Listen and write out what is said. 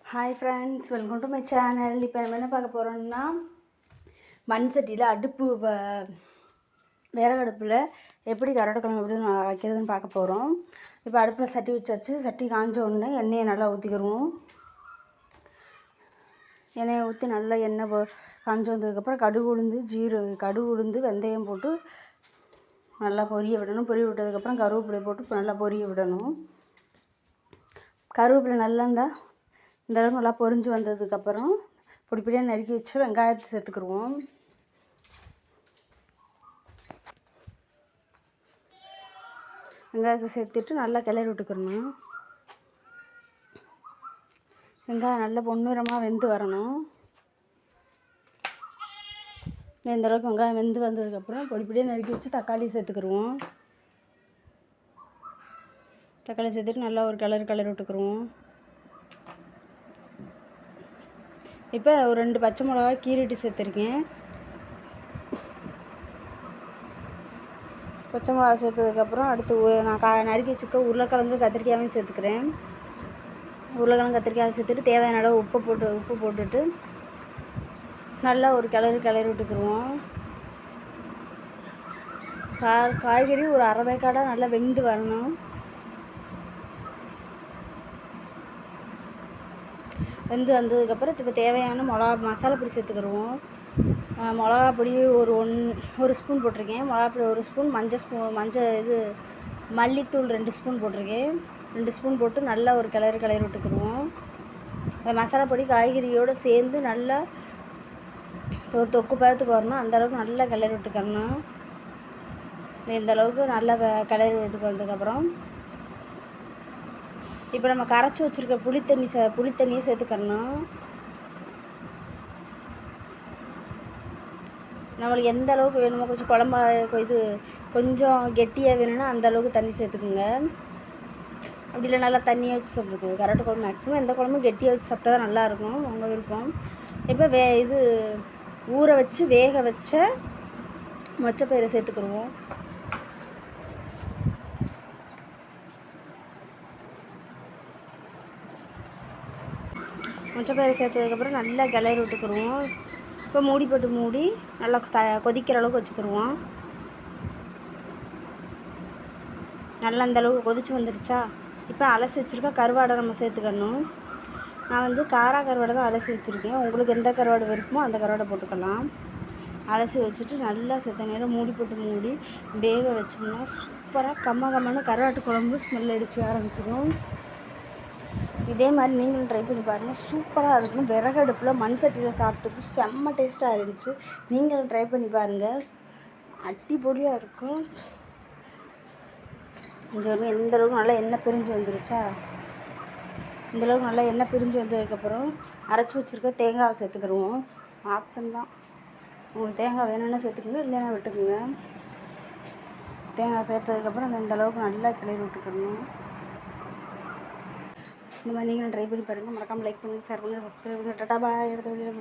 Hi friends, welcome to my channel. இப்போ நம்ம என்ன பார்க்க போகிறோம்னா, மண் சட்டியில் விறகு அடுப்பில் எப்படி கருவாட்டு குழம்பு எப்படி வைக்கிறதுன்னு பார்க்க போகிறோம். இப்போ அடுப்பில் சட்டி வச்சாச்சு. சட்டி காஞ்ச உடனே எண்ணெயை நல்லா ஊற்றிக்கிடுவோம். எண்ணெயை ஊற்றி நல்லா எண்ணெய் காஞ்சு வந்ததுக்கப்புறம் கடுகு உளுந்து வெந்தயம் போட்டு நல்லா பொரிய விடணும். பொரிய விட்டதுக்கப்புறம் கருவேப்பிலை போட்டு நல்லா பொரிய விடணும். கருவேப்பிலை நல்லா இந்த அளவுக்கு நல்லா பொரிஞ்சு வந்ததுக்கப்புறம் பொடிப்பொடியாக நறுக்கி வச்சு வெங்காயத்தை சேர்த்துக்கிடுவோம். வெங்காயத்தை சேர்த்துட்டு நல்லா கிளறி விட்டுக்கிடணும். வெங்காயம் நல்லா பொன்னிறமாக வெந்து வரணும். இந்த அளவுக்கு வெங்காயம் வெந்து வந்ததுக்கப்புறம் பொடிப்பொடியாக நறுக்கி வச்சு தக்காளி சேர்த்துக்கிடுவோம். தக்காளி சேர்த்துட்டு நல்லா ஒரு கிளறி விட்டுக்கிடுவோம். இப்போ ஒரு 2 பச்சை மிளகா கீறிட்டு சேர்த்துருக்கேன். பச்சை மிளகா சேர்த்ததுக்கப்புறம் அடுத்து நான் நறுக்கி வச்சுக்க உருளைக்கிழங்கு கத்திரிக்காயும் சேர்த்துக்கிறேன். உருளைக்கிழங்கு கத்திரிக்காய் சேர்த்துட்டு தேவையான அளவு உப்பு போட்டுட்டு நல்லா ஒரு கிளறி விட்டுக்குருவோம். காய்கறி ஒரு அரை வேக்காடாக நல்லா வெந்து வரணும். வெந்து வந்ததுக்கப்புறம் இப்போ தேவையான மசாலா பொடி சேர்த்துக்கிடுவோம். மிளகா பொடி ஒரு ஸ்பூன் போட்டிருக்கேன். மிளகா பொடி 1 ஸ்பூன், மல்லித்தூள் 2 ஸ்பூன் போட்டிருக்கேன். 2 ஸ்பூன் போட்டு நல்லா ஒரு கிளறி விட்டுக்கிடுவோம். அந்த மசாலா பொடி காய்கறியோடு சேர்ந்து நல்லா ஒரு தொக்கு பழத்துக்கு வரணும். அந்தளவுக்கு நல்லா கிளறி விட்டுக்கணும். இந்த அளவுக்கு நல்லா கிளறி விட்டுக்கு வந்ததுக்கப்புறம் இப்போ நம்ம கரைச்சி வச்சுருக்க புளித்தண்ணியை சேர்த்துக்கணும். நம்மளுக்கு எந்த அளவுக்கு வேணுமோ, கொஞ்சம் குழம்பா கொஞ்சம் கெட்டியாக வேணும்னா அந்த அளவுக்கு தண்ணி சேர்த்துக்குங்க. அப்படி இல்லை நல்லா தண்ணியாக வச்சு சாப்பிடுங்க. கருவாட்டு குழம்பு மேக்ஸிமம் எந்த குழம்பும் கெட்டியாக வச்சு சாப்பிட்டா தான் நல்லாயிருக்கும். உங்கள் விருப்பம். இப்போ ஊற வச்சு வேக வச்ச மொச்சப்பயிரை சேர்த்துக்கிடுவோம். மொச்சப்பயிரை சேர்த்ததுக்கப்புறம் நல்லா கிளறி விட்டுக்கிடுவோம். இப்போ மூடி நல்லா கொதிக்கிற அளவுக்கு வச்சுக்கிடுவோம். நல்லா அந்த அளவுக்கு கொதிச்சு வந்துடுச்சா, இப்போ அலசி வச்சுருக்க கருவாடை நம்ம சேர்த்துக்கணும். நான் காரா கருவாடை தான் அலசி வச்சுருக்கேன். உங்களுக்கு எந்த கருவாடு விருப்பமோ அந்த கருவாடை போட்டுக்கலாம். அலசி வச்சுட்டு நல்லா செத்த நேரம் மூடி வேக வச்சோம்னா சூப்பராக கம்மன்னு கருவாட்டு குழம்பு ஸ்மெல் அடித்து ஆரம்பிச்சிடும். இதே மாதிரி நீங்களும் ட்ரை பண்ணி பாருங்கள். சூப்பராக இருக்கும். விறகு அடுப்பில் மண் சட்டியில் சாப்பிட்டுக்கு செம்ம டேஸ்ட்டாக இருந்துச்சு. நீங்களும் ட்ரை பண்ணி பாருங்கள். அடிப்பொடியாக இருக்கும். கொஞ்சம் எந்தளவுக்கு நல்லா எண்ணெய் பிரிஞ்சு வந்துருச்சா, இந்தளவுக்கு நல்லா எண்ணெய் பிரிஞ்சு வந்ததுக்கப்புறம் அரைச்சி வச்சுருக்க தேங்காய் சேர்த்துக்கிடுவோம். ஆப்ஷன் தான். உங்களுக்கு தேங்காய் வேணும்னா சேர்த்துக்குங்க, இல்லைன்னா விட்டுக்குங்க. தேங்காய் சேர்த்ததுக்கப்புறம் இந்தளவுக்கு நல்லா கிளறி விட்டுக்கணும். இந்த மாதிரி நீங்களும் ட்ரை பண்ணி பாருங்கள். மறக்காமல் லைக் பண்ணுங்கள், ஷேர் பண்ணுங்கள், சப்ஸ்கிரைப் பண்ணுங்கள். டாடா பாய். அடுத்த வீடியோவில்